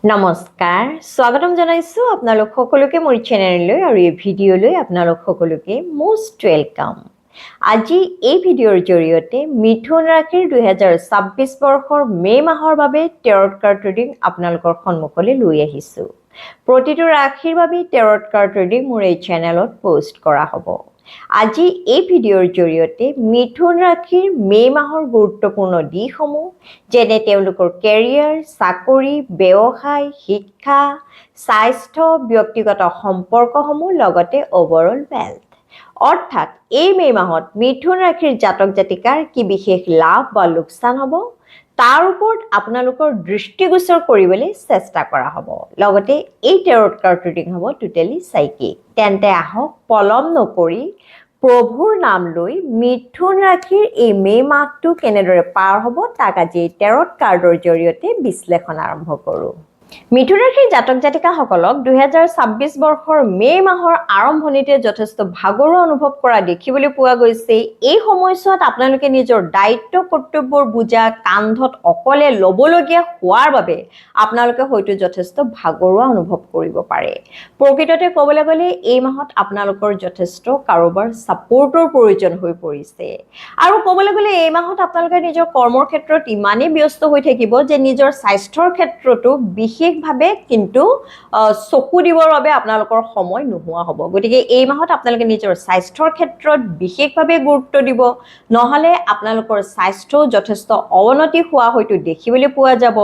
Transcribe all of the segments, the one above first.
নমস্কাৰ স্বাগতম জনাইছো আপোনালোক সকলোকে মোৰ চেনেললৈ আৰু এই ভিডিঅ'লৈ আপোনালোক সকলোকে মোষ্ট ওয়েলকাম। আজি এই ভিডিঅ'ৰ জৰিয়তে মিথুন ৰাশিৰ 2026 বৰ্ষৰ মে মাহৰ বাবে টেৰট কাৰ্ড ৰিডিং আপোনালোকৰ সন্মুখলৈ লৈ আহিছো। প্ৰতিটো ৰাশিৰ বাবে টেৰট কাৰ্ড ৰিডিং মোৰ এই চেনেলত পোষ্ট কৰা হ'ব। আজি এই ভিডিঅ'ৰ জৰিয়তে মিথুন ৰাশিৰ মে মাহৰ গুৰুত্বপূৰ্ণ দিশসমূহ যেনে তেওঁলোকৰ কেৰিয়াৰ, চাকৰি, ব্যৱসায়, শিক্ষা, স্বাস্থ্য, ব্যক্তিগত সম্পৰ্কসমূহ লগতে ওভাৰঅল ৱেলথ অৰ্থাৎ এই মে মাহত মিথুন ৰাশিৰ জাতক জাতিকাৰ কি বিশেষ লাভ বা লোকচান হ'ব তাৰ ওপৰত আপোনালোকৰ দৃষ্টিগোচৰ কৰিবলৈ চেষ্টা কৰা হ'ব। লগতে এই টেৰট কাৰ্ড ৰিডিং হ'ব টোটেলি সাইকিক। তেন্তে আহক পলম নকৰি প্ৰভুৰ নাম লৈ মিথুন ৰাশিৰ এই মে মাহটো কেনেদৰে পাৰ হ'ব তাক আজি টেৰট কাৰ্ডৰ জৰিয়তে বিশ্লেষণ আৰম্ভ কৰোঁ। মিথুন ৰাশিৰ জাতক জাতিকাসকলক 2026 বৰ্ষৰ মে মাহৰ আৰম্ভণিতে যথেষ্ট ভাগৰুৱা অনুভৱ কৰা দেখিবলৈ পোৱা গৈছে। এই সময়ছোৱাত আপোনালোকে নিজৰ দায়িত্ব কৰ্তব্যৰ বোজা কান্ধত অকলে ল'বলগীয়া হোৱাৰ বাবে আপোনালোকে হয়তো যথেষ্ট ভাগৰুৱা অনুভৱ কৰিব পাৰে। প্ৰকৃততে ক'বলৈ গ'লে এই মাহত আপোনালোকৰ যথেষ্ট কাৰোবাৰ ছাপোৰ্টৰ প্ৰয়োজন হৈ পৰিছে আৰু ক'বলৈ গ'লে এই মাহত আপোনালোকে নিজৰ কৰ্মৰ ক্ষেত্ৰত ইমানেই ব্যস্ত হৈ থাকিব যে নিজৰ স্বাস্থ্যৰ ক্ষেত্ৰতো বিশেষভাৱে কিন্তু চকু দিবৰ বাবে আপোনালোকৰ সময় নোহোৱা হ'ব। গতিকে এই মাহত আপোনালোকে নিজৰ স্বাস্থ্যৰ ক্ষেত্ৰত বিশেষভাৱে গুৰুত্ব দিব, নহ'লে আপোনালোকৰ স্বাস্থ্যও যথেষ্ট অৱনতি হোৱা হয়তো দেখিবলৈ পোৱা যাব।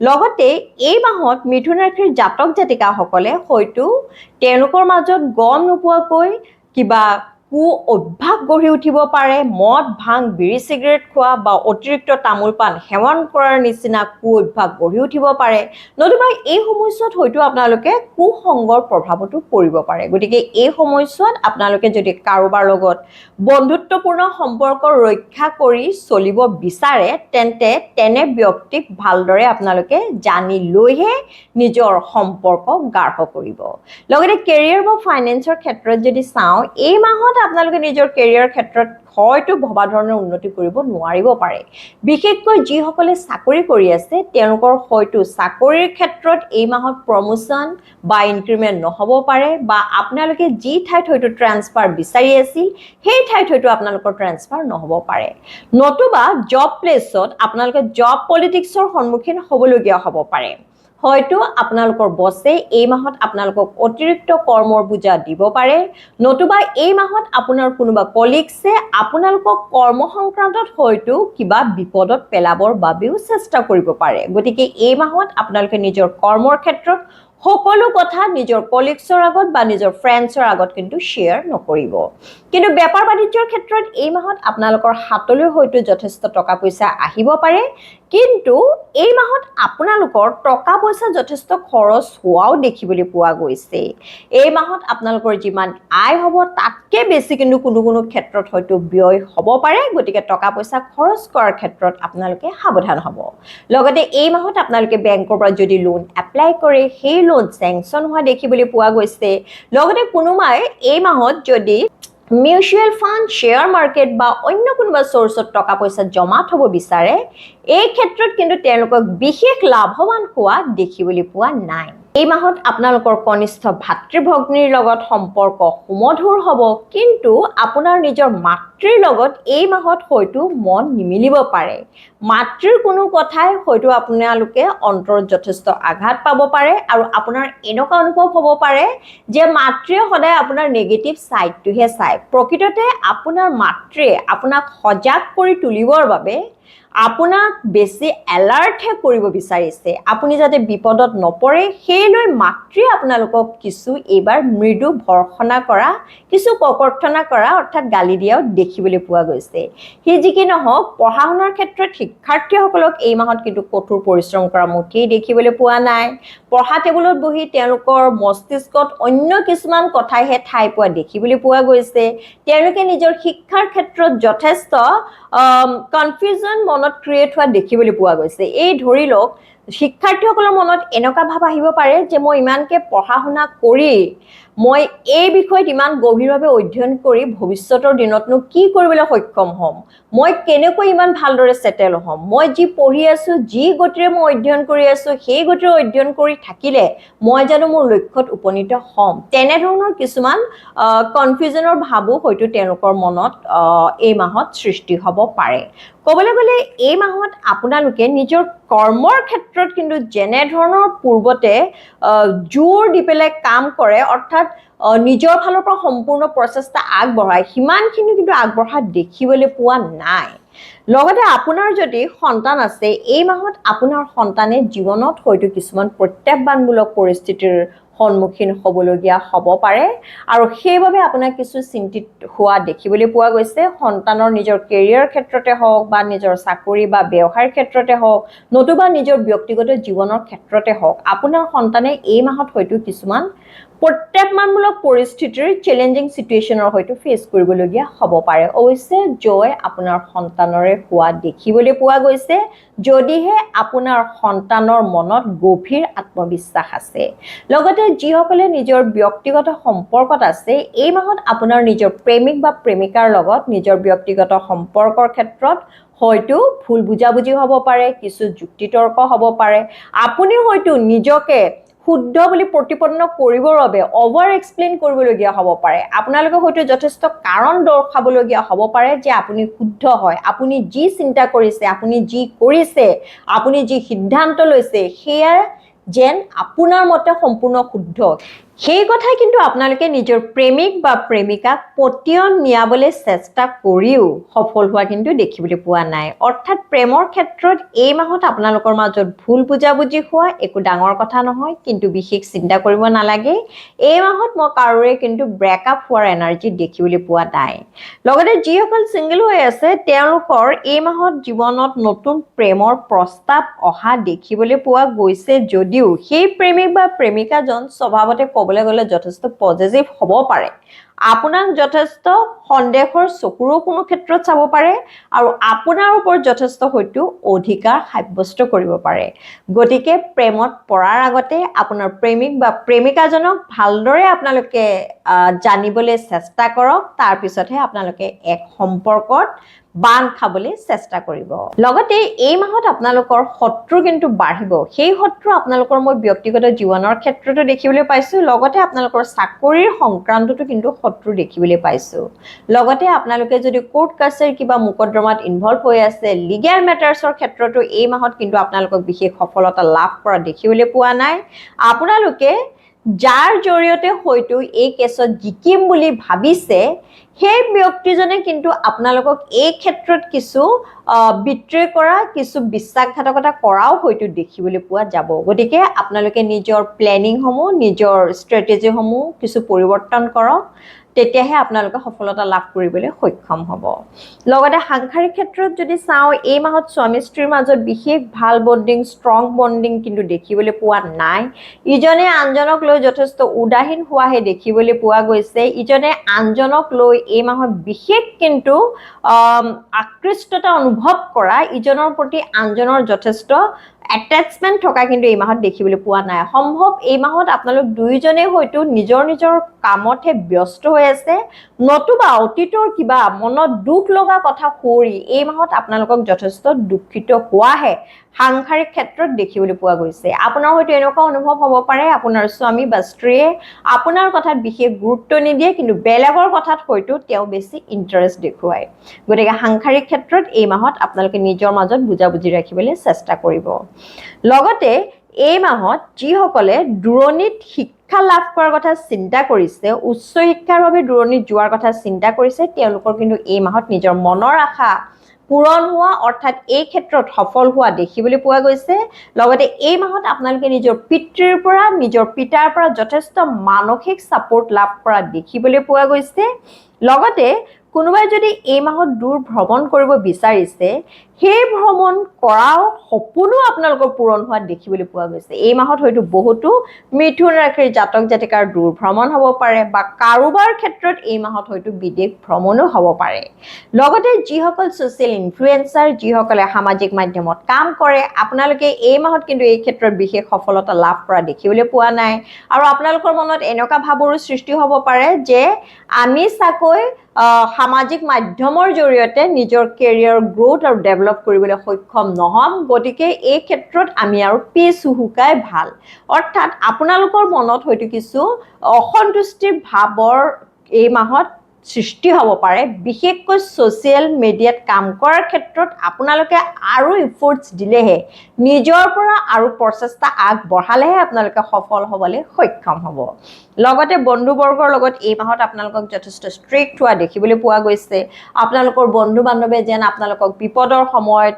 লগতে এই মাহত মিথুন ৰাশিৰ জাতক জাতিকাসকলে হয়তো তেওঁলোকৰ মাজত গম নোপোৱাকৈ কিবা কু অভ্যাস গঢ়ি উঠিব পাৰে। মদ, ভাং, বিড়ি, চিগাৰেট খোৱা বা অতিৰিক্ত তামোল পাণ সেৱন কৰাৰ নিচিনা কু অভ্যাস গঢ়ি উঠিব পাৰে, নতুবা এই সময়ছোৱাত হয়তো আপোনালোকে কুসংগৰ প্ৰভাৱতো পৰিব পাৰে। গতিকে এই সময়ছোৱাত আপোনালোকে যদি কাৰোবাৰ লগত বন্ধুত্বপূৰ্ণ সম্পৰ্ক ৰক্ষা কৰি চলিব বিচাৰে তেন্তে তেনে ব্যক্তিক ভালদৰে আপোনালোকে জানি লৈহে নিজৰ সম্পৰ্ক গাঢ় কৰিব। লগতে কেৰিয়াৰ বা ফাইনেন্সৰ ক্ষেত্ৰত যদি চাওঁ, এই মাহত আপোনালোকে নিজৰ কেৰিয়াৰ ক্ষেত্ৰত হয়তো ভবা ধৰণৰ উন্নতি কৰিব নোৱাৰিব পাৰে। বিশেষকৈ যিসকলে চাকৰি কৰি আছে তেওঁলোকৰ হয়তো চাকৰিৰ ক্ষেত্ৰত এই মাহত প্ৰমোশ্যন বা ইনক্ৰিমেণ্ট নহ'ব পাৰে, বা আপোনালোকে যি ঠাইত হয়তো ট্ৰান্সফাৰ বিচাৰি আছিল সেই ঠাইত হয়তো আপোনালোকৰ ট্ৰান্সফাৰ নহ'ব পাৰে, নতুবা জব প্লেচত আপোনালোকে জব পলিটিক্সৰ সন্মুখীন হ'বলগীয়া হ'ব পাৰে। হয়তো আপোনালোকৰ বছে এই মাহত আপোনালোকক অতিৰিক্ত কৰ্মৰ বোজা দিব পাৰে, নতুবা এই মাহত আপোনাৰ কোনোবা কলিগছে আপোনালোকক কৰ্ম সংক্ৰান্তত হয়তো কিবা বিপদত পেলাবৰ বাবেও চেষ্টা কৰিব পাৰে। গতিকে এই মাহত আপোনালোকে নিজৰ কৰ্মৰ ক্ষেত্ৰত সকলো কথা নিজৰ কলিগছৰ আগত বা নিজৰ ফ্ৰেণ্ডছৰ আগত কিন্তু শ্বেয়াৰ নকৰিব। কিন্তু বেপাৰ বাণিজ্যৰ ক্ষেত্ৰত এই মাহত আপোনালোকৰ হাতলৈ হয়তো যথেষ্ট টকা পইচা আহিব পাৰে, কিন্তু এই মাহত আপোনালোকৰ টকা পইচা যথেষ্ট খৰচ হোৱাও দেখিবলৈ পোৱা গৈছে। এই মাহত আপোনালোকৰ যিমান আয় হ'ব তাতকৈ বেছি কিন্তু কোনো কোনো ক্ষেত্ৰত হয়তো ব্যয় হ'ব পাৰে। গতিকে টকা পইচা খৰচ কৰাৰ ক্ষেত্ৰত আপোনালোকে সাৱধান হ'ব। লগতে এই মাহত আপোনালোকে বেংকৰ পৰা যদি লোন এপ্লাই কৰে সেই লোন চেংচন হোৱা দেখিবলৈ পোৱা গৈছে। লগতে কোনোবাই এই মাহত যদি মিউচুৱেল ফাণ্ড, শ্বেয়াৰ মাৰ্কেট বা অন্য কোনোবা চ'ৰ্চত টকা পইচা জমা থ'ব বিচাৰে, এই ক্ষেত্ৰত কিন্তু তেওঁলোকক বিশেষ লাভৱান হোৱা দেখিবলৈ পোৱা নাই। এই মাহত আপোনালোকৰ কনিষ্ঠ ভাতৃ ভগ্নীৰ লগত সম্পৰ্ক সুমধুৰ হ'ব, কিন্তু আপোনাৰ নিজৰ মাতৃৰ লগত এই মাহত হয়তো মন নিমিলিব পাৰে। মাতৃৰ কোনো কথাই হয়তো আপোনালোকে অন্তৰত যথেষ্ট আঘাত পাব পাৰে আৰু আপোনাৰ এনেকুৱা অনুভৱ হ'ব পাৰে যে মাতৃয়ে সদায় আপোনাৰ নেগেটিভ ছাইডটোহে চায়। প্ৰকৃততে আপোনাৰ মাতৃয়ে আপোনাক সজাগ কৰি তুলিবৰ বাবে আপোনাক বেছি এলাৰ্টহে কৰিব বিচাৰিছে। আপুনি যাতে বিপদত নপৰে সেইলৈ মাতৃয়ে আপোনালোকক কিছু এইবাৰ মৃদু ভৰ্সনা কৰা, কিছু ককৰ্থনা কৰা অৰ্থাৎ গালি দিয়াও দেখিবলৈ পোৱা গৈছে। সি যি কি নহওক, পঢ়া শুনাৰ ক্ষেত্ৰত শিক্ষাৰ্থীসকলক এই মাহত কিন্তু কঠোৰ পৰিশ্ৰম কৰা মুঠেই দেখিবলৈ পোৱা নাই। পঢ়া টেবুলত বহি তেওঁলোকৰ মস্তিষ্কত অন্য কিছুমান কথাইহে ঠাই পোৱা দেখিবলৈ পোৱা গৈছে। তেওঁলোকে নিজৰ শিক্ষাৰ ক্ষেত্ৰত যথেষ্ট কনফিউজন মনত ক্ৰিয়েট হোৱা দেখিবলৈ পোৱা গৈছে। এই ধৰি লওক শিক্ষাৰ্থীসকলৰ মনত এনেকুৱা ভাৱ আহিব পাৰে যে মই ইমানকৈ পঢ়া শুনা কৰি মই এই বিষয়ত ইমান গভীৰভাৱে অধ্যয়ন কৰি ভৱিষ্যতৰ দিনতনো কি কৰিবলৈ সক্ষম হ'ম, মই কেনেকৈ ইমান ভালদৰে সেটেল হ'ম, মই যি পঢ়ি আছো যি গতিৰে মই অধ্যয়ন কৰি আছো সেই গতিৰে অধ্যয়ন কৰি থাকিলে মই জানো মোৰ লক্ষ্যত উপনীত হ'ম, তেনেধৰণৰ কিছুমান কনফিউজনৰ ভাবো হয়তো তেওঁলোকৰ মনত এই মাহত সৃষ্টি হ'ব পাৰে। ক'বলৈ গ'লে এই মাহত আপোনালোকে নিজৰ কৰ্মৰ ক্ষেত্ৰত কিন্তু যেনে ধৰণৰ পূৰ্বতে জোৰ দি পেলাই কাম কৰে, অৰ্থাৎ নিজৰ ফালৰ পৰা সম্পূৰ্ণ প্ৰচেষ্টা আগবঢ়ায়, সিমানখিনি কিন্তু আগবঢ়া দেখিবলৈ পোৱা নাই। লগতে আপোনাৰ যদি সন্তান আছে, এই মাহত আপোনাৰ সন্তানে জীৱনত হয়তো কিছুমান প্ৰত্যাহ্বানমূলক পৰিস্থিতিৰ সন্মুখীন হ'বলগীয়া হ'ব পাৰে আৰু সেইবাবে আপোনাৰ কিছু চিন্তিত হোৱা দেখিবলৈ পোৱা গৈছে। সন্তানৰ নিজৰ কেৰিয়াৰ ক্ষেত্ৰতে হওক বা নিজৰ চাকৰি বা ব্যৱসায়ৰ ক্ষেত্ৰতে হওক, নতুবা নিজৰ ব্যক্তিগত জীৱনৰ ক্ষেত্ৰতে হওক, আপোনাৰ সন্তানে এই মাহত হয়তো কিছুমান প্ৰত্যাহ্বানমূলক পৰিস্থিতিৰ চেলেঞ্জিং চিটুৱেশ্যনৰ হয়তো ফেচ কৰিবলগীয়া হ'ব পাৰে। অৱশ্যে জয় আপোনাৰ সন্তানৰে হোৱা দেখিবলৈ পোৱা গৈছে, যদিহে আপোনাৰ সন্তানৰ মনত গভীৰ আত্মবিশ্বাস আছে। লগতে যিসকলে নিজৰ ব্যক্তিগত সম্পৰ্কত আছে, এই মাহত আপোনাৰ নিজৰ প্ৰেমিক বা প্ৰেমিকাৰ লগত নিজৰ ব্যক্তিগত সম্পৰ্কৰ ক্ষেত্ৰত হয়তো ভুল বুজাবুজি হ'ব পাৰে, কিছু যুক্তিতৰ্ক হ'ব পাৰে, আপুনি হয়তো নিজকে শুদ্ধ বুলি প্ৰতিপন্ন কৰিবৰ বাবে অভাৰ এক্সপ্লেইন কৰিবলগীয়া হ'ব পাৰে। আপোনালোকে হয়তো যথেষ্ট কাৰণ দৰ্শাবলগীয়া হ'ব পাৰে যে আপুনি শুদ্ধ হয়, আপুনি যি চিন্তা কৰিছে, আপুনি যি কৰিছে, আপুনি যি সিদ্ধান্ত লৈছে সেয়া যেন আপোনাৰ মতে সম্পূৰ্ণ শুদ্ধ। সেই কথাই কিন্তু আপোনালোকে নিজৰ প্ৰেমিক বা প্ৰেমিকাক পতিয়ন নিয়াবলৈ চেষ্টা কৰিও সফল হোৱা কিন্তু দেখিবলৈ পোৱা নাই। অৰ্থাৎ প্ৰেমৰ ক্ষেত্ৰত এই মাহত আপোনালোকৰ মাজত ভুল বুজাবুজি হোৱা একো ডাঙৰ কথা নহয়, কিন্তু বিশেষ চিন্তা কৰিব নালাগে। এই মাহত মই কাৰোৰে কিন্তু ব্ৰেকআপ হোৱাৰ এনাৰ্জি দেখিবলৈ পোৱা নাই। লগতে যিসকল ছিংগল হৈ আছে, তেওঁলোকৰ এই মাহত জীৱনত নতুন প্ৰেমৰ প্ৰস্তাৱ অহা দেখিবলৈ পোৱা গৈছে, যদিও সেই প্ৰেমিক বা প্ৰেমিকাজন স্বভাৱতে ক'বলৈ গ'লে যথেষ্ট পজিটিভ হ'ব পাৰে, আপোনাক যথেষ্ট সন্দেহৰ চকুৰো কোনো ক্ষেত্ৰত চাব পাৰে আৰু আপোনাৰ ওপৰত যথেষ্ট হয়তো অধিকাৰ সাব্যস্ত কৰিব পাৰে। গতিকে প্ৰেমত পৰাৰ আগতে আপোনাৰ প্ৰেমিক বা প্ৰেমিকাজনক ভালদৰে আপোনালোকে জানিবলৈ চেষ্টা কৰক, তাৰপিছতহে আপোনালোকে এক সম্পৰ্কত বান্ধ খাবলৈ চেষ্টা কৰিব। লগতে এই মাহত আপোনালোকৰ শত্ৰু কিন্তু বাঢ়িব। সেই শত্ৰু আপোনালোকৰ মই ব্যক্তিগত জীৱনৰ ক্ষেত্ৰতো দেখিবলৈ পাইছো, লগতে আপোনালোকৰ চাকৰিৰ সংক্ৰান্ততো কিন্তু শত্ৰু দেখিবলৈ পাইছো। লগতে আপোনালোকে যদি কোৰ্ট কাছাৰী কিবা মোকদ্দমাত ইনভলভ হৈ আছে, লিগেল মেটাৰ্ছৰ ক্ষেত্ৰতো এই মাহত কিন্তু আপোনালোকক বিশেষ সফলতা লাভ কৰা দেখিবলৈ পোৱা নাই। আপোনালোকে যাৰ জৰিয়তে হয়তো এই কেছত জিকিম বুলি ভাবিছে, সেই ব্যক্তিজনে কিন্তু আপোনালোকক এই ক্ষেত্ৰত কিছু বিট্ৰে কৰা, কিছু বিশ্বাসঘাতকতা কৰাও হয়তো দেখিবলৈ পোৱা যাব। গতিকে আপোনালোকে নিজৰ প্লেনিংসমূহ, নিজৰ ষ্ট্ৰেটেজিসমূহ কিছু পৰিৱৰ্তন কৰক, তেতিয়াহে আপোনালোকে সফলতা লাভ কৰিবলৈ সক্ষম হ'ব। লগতে সাংসাৰিক ক্ষেত্ৰত যদি চাওঁ, এই মাহত স্বামী স্ত্ৰীৰ মাজত বিশেষ ভাল বণ্ডিং, ষ্ট্ৰং বণ্ডিং কিন্তু দেখিবলৈ পোৱা নাই। ইজনে আনজনক লৈ যথেষ্ট উদাসীন হোৱাহে দেখিবলৈ পোৱা গৈছে। ইজনে আনজনক লৈ এই মাহত বিশেষ কিন্তু আকৃষ্টতা অনুভৱ কৰা, ইজনৰ প্ৰতি আনজনৰ যথেষ্ট এটেচমেণ্ট থকা কিন্তু এই মাহত দেখিবলৈ পোৱা নাই। সম্ভৱ এই মাহত আপোনালোক দুয়োজনে হয়তো নিজৰ নিজৰ কামতহে ব্যস্ত হৈ আছে, নতুবা অতীতৰ কিবা মনত দুখ লগা কথা সুঁৱৰি এই মাহত আপোনালোকক যথেষ্ট দুখিত হোৱাহে সাংসাৰিক ক্ষেত্ৰত দেখিবলৈ পোৱা গৈছে। আপোনাৰ হয়তো এনেকুৱা অনুভৱ হ'ব পাৰে, আপোনাৰ স্বামী বা স্ত্ৰীয়ে আপোনাৰ কথাত বিশেষ গুৰুত্ব নিদিয়ে, কিন্তু বেলেগৰ কথাত হয়তো তেওঁ বেছি ইণ্টাৰেষ্ট দেখুৱায়। গতিকে সাংসাৰিক ক্ষেত্ৰত এই মাহত আপোনালোকে নিজৰ মাজত বুজাবুজি ৰাখিবলৈ চেষ্টা কৰিব। লগতে এই মাহত যিসকলে দূৰণিত শিক্ষা লাভ কৰাৰ কথা চিন্তা কৰিছে, উচ্চ শিক্ষাৰ বাবে দূৰণিত যোৱাৰ কথা চিন্তা কৰিছে, তেওঁলোকৰ কিন্তু এই মাহত নিজৰ মনৰ আশা পূৰণ হোৱা, অৰ্থাৎ এই ক্ষেত্ৰত সফল হোৱা দেখিবলৈ পোৱা গৈছে। লগতে এই মাহত আপোনালোকে নিজৰ পিতৃৰ পৰা, নিজৰ পিতাৰ পৰা যথেষ্ট মানসিক ছাপোৰ্ট লাভ কৰা দেখিবলৈ পোৱা গৈছে। লগতে কোনোবাই যদি এই মাহত দূৰ ভ্ৰমণ কৰিব বিচাৰিছে, সেই ভ্ৰমণ কৰাও সপোনো আপোনালোকৰ পূৰণ হোৱা দেখিবলৈ পোৱা গৈছে। এই মাহত হয়তো বহুতো মিথুন ৰাশিৰ জাতক জাতিকাৰ দূৰ ভ্ৰমণ হ'ব পাৰে বা কাৰোবাৰ ক্ষেত্ৰত এই মাহত হয়তো বিদেশ ভ্ৰমণো হ'ব পাৰে। লগতে যিসকল ছ'চিয়েল ইনফ্লুৱেঞ্চাৰ, যিসকলে সামাজিক মাধ্যমত কাম কৰে, আপোনালোকে এই মাহত কিন্তু এই ক্ষেত্ৰত বিশেষ সফলতা লাভ কৰা দেখিবলৈ পোৱা নাই। আৰু আপোনালোকৰ মনত এনেকুৱা ভাৱৰো সৃষ্টি হ'ব পাৰে যে আমি চাকৈ সামাজিক মাধ্যমৰ জৰিয়তে নিজৰ কেৰিয়াৰ গ্ৰোথ আৰু ডেভেলপ কৰিবলৈ সক্ষম নহ'ম, গতিকে এই ক্ষেত্ৰত আমি আৰু পিছ হুহুকাই ভাল। অৰ্থাৎ আপোনালোকৰ মনত হয়তো কিছু অসন্তুষ্টিৰ ভাৱৰ এই মাহত সৃষ্টি হ'ব পাৰে। বিশেষকৈ ছ'চিয়েল মিডিয়াত কাম কৰাৰ ক্ষেত্ৰত আপোনালোকে আৰু ইফৰ্টছ দিলেহে, নিজৰ পৰা আৰু প্ৰচেষ্টা আগবঢ়ালেহে আপোনালোকে সফল হ'বলৈ সক্ষম হ'ব। লগতে বন্ধুবৰ্গৰ লগত এই মাহত আপোনালোকক যথেষ্ট ষ্ট্ৰিক্ট হোৱা দেখিবলৈ পোৱা গৈছে। আপোনালোকৰ বন্ধু বান্ধৱে যেন আপোনালোকক বিপদৰ সময়ত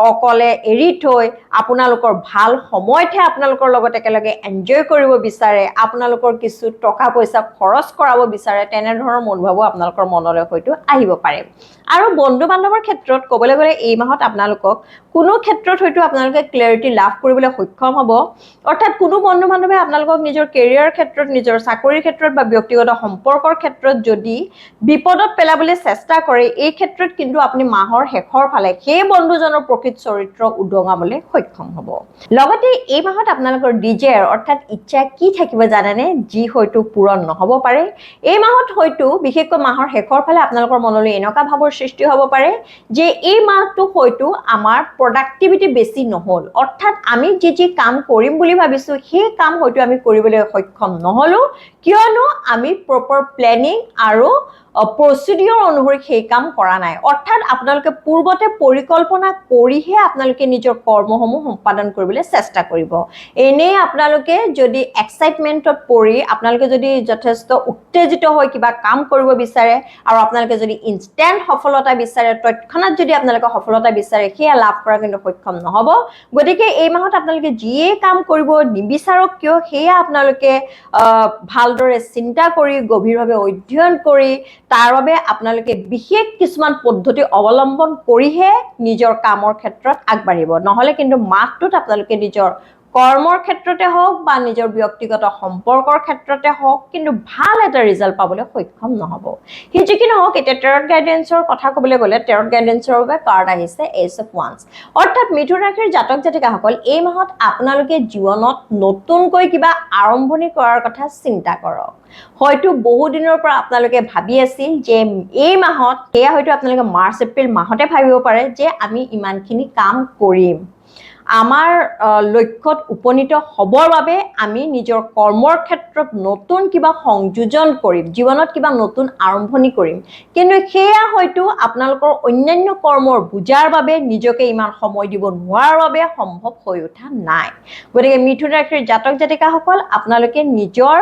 অকলে এৰি থৈ আপোনালোকৰ ভাল সময়তহে আপোনালোকৰ লগত একেলগে এনজয় কৰিব বিচাৰে, আপোনালোকৰ কিছু টকা পইচা খৰচ কৰাব বিচাৰে, তেনেধৰণৰ মনোভাৱো আপোনালোকৰ মনলৈ হয়তো আহিব পাৰে। আৰু বন্ধু বান্ধৱৰ ক্ষেত্ৰত ক'বলৈ গ'লে এই মাহত আপোনালোকক কোনো ক্ষেত্ৰত হয়তো আপোনালোকে ক্লেৰিটি লাভ কৰিবলৈ সক্ষম হ'ব। অৰ্থাৎ কোনো বন্ধু বান্ধৱে আপোনালোকক নিজৰ কেৰিয়াৰ ক্ষেত্ৰত, নিজৰ চাকৰিৰ ক্ষেত্ৰত বা ব্যক্তিগত সম্পৰ্কৰ ক্ষেত্ৰত যদি বিপদত পেলাবলৈ চেষ্টা কৰে, এই ক্ষেত্ৰত কিন্তু আপুনি মাহৰ শেষৰ ফালে সেই বন্ধুজনৰ প্ৰকৃত চৰিত্ৰ উদঙাবলৈ সক্ষম হ'ব। লগতে এই মাহত আপোনালোকৰ ডিজায়াৰ অৰ্থাৎ ইচ্ছা কি থাকিব জানেনে, যি হয়তো পূৰণ নহ'ব পাৰে। এই মাহত হয়তো বিশেষকৈ মাহৰ শেষৰ ফালে আপোনালোকৰ মনলৈ এনেকুৱা ভাৱৰ সৃষ্টি হ'ব পাৰে যে এই মাহটো হয়তো আমাৰ প্ৰডাক্টিভিটি বেছি নহ'ল। অৰ্থাৎ আমি যি কাম কৰিম বুলি ভাবিছোঁ সেই কাম হয়তো আমি কৰিবলৈ সক্ষম নহ'লোঁ, কিয়নো আমি প্ৰপাৰ প্লেনিং আৰু প্ৰচিডিঅ'ৰ অনুসৰি সেই কাম কৰা নাই। অৰ্থাৎ আপোনালোকে পূৰ্বতে পৰিকল্পনা কৰিহে আপোনালোকে নিজৰ কৰ্মসমূহ সম্পাদন কৰিবলৈ চেষ্টা কৰিব। এনেই আপোনালোকে যদি এক্সাইটমেণ্টত পৰি আপোনালোকে যদি যথেষ্ট উত্তেজিত হৈ কিবা কাম কৰিব বিচাৰে আৰু আপোনালোকে যদি ইনষ্টেণ্ট সফলতা বিচাৰে, তৎক্ষণাৎ যদি আপোনালোকে সফলতা বিচাৰে, সেয়া লাভ কৰা কিন্তু সক্ষম নহ'ব। গতিকে এই মাহত আপোনালোকে যিয়ে কাম কৰিব নিবিচাৰক কিয়, সেয়া আপোনালোকে ভালদৰে চিন্তা কৰি, গভীৰভাৱে অধ্যয়ন কৰি, তাৰ বাবে আপোনালোকে বিশেষ কিছুমান পদ্ধতি অৱলম্বন কৰিহে নিজৰ কামৰ ক্ষেত্ৰত আগবাঢ়িব। নহ'লে কিন্তু মাহটোত আপোনালোকে নিজৰ কৰ্মৰ ক্ষেত্ৰতে হওক বা নিজৰ ব্যক্তিগত সম্পৰ্কৰ ক্ষেত্ৰতে হওক কিন্তু ভাল এটা ৰিজাল্ট পাবলৈ সক্ষম নহ'ব। সেই যি কি নহওক, এতিয়া টেৰট গাইডেন্সৰ কথা ক'বলৈ গ'লে টেৰট গাইডেন্সৰ বাবে কাৰ্ড আহিছে এচ অফ ওৱান্স। অৰ্থাৎ মিথুন ৰাশিৰ জাতক জাতিকাসকল, এই মাহত আপোনালোকে জীৱনত নতুনকৈ কিবা আৰম্ভণি কৰাৰ কথা চিন্তা কৰক। হয়তো বহু দিনৰ পৰা আপোনালোকে ভাবি আছিল যে এই মাহত, এয়া হয়তো আপোনালোকে মাৰ্চ এপ্ৰিল মাহতে ভাবিব পাৰে যে আমি ইমানখিনি কাম কৰিম, আমাৰ লক্ষ্যত উপনীত হ'বৰ বাবে আমি নিজৰ কৰ্মৰ ক্ষেত্ৰত নতুন কিবা সংযোজন কৰিম, জীৱনত কিবা নতুন আৰম্ভণি কৰিম। কিন্তু সেয়া হয়তো আপোনালোকৰ অন্যান্য কৰ্মৰ বুজাৰ বাবে, নিজকে ইমান সময় দিব নোৱাৰাৰ বাবে সম্ভৱ হৈ উঠা নাই। গতিকে মিথুন ৰাশিৰ জাতক জাতিকাসকল, আপোনালোকে নিজৰ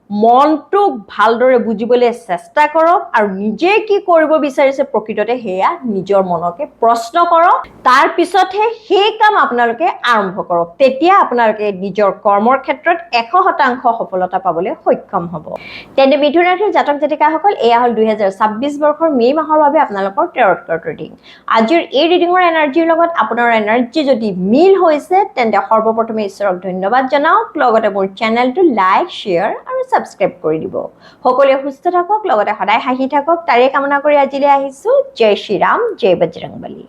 মনটোক ভালদৰে বুজিবলৈ চেষ্টা কৰক আৰু নিজে কি কৰিব বিচাৰিছে প্ৰকৃততে সেয়া নিজৰ মনকে প্ৰশ্ন কৰক, তাৰ পিছতহে সেই কাম আপোনালোকে আৰম্ভ কৰক। তেতিয়া আপোনালোকে নিজৰ কৰ্মৰ ক্ষেত্ৰত 100% সফলতা পাবলৈ সক্ষম হ'ব। তেন্তে মিথুন ৰাশিৰ জাতক জাতিকাসকল, এয়া হ'ল 2026 বৰ্ষৰ মে' মাহৰ বাবে আপোনালোকৰ টেৰট কাৰ্ড ৰিডিং। আজিৰ এই ৰিডিঙৰ এনাৰ্জিৰ লগত আপোনাৰ এনাৰ্জি যদি মিল হৈছে, তেন্তে সৰ্বপ্ৰথমে ঈশ্বৰক ধন্যবাদ জনাওক। লগতে মোৰ চেনেলটো লাইক, শ্বেয়াৰ আৰু ছাবস্ক্ৰাইব কৰি দিব। সকলোৱে সুস্থ থাকক, লগতে সদায় হাঁহি থাকক, তাৰে কামনা কৰি আজিলৈ আহিছোঁ। জয় শ্ৰীৰাম, জয় বজৰংবলী।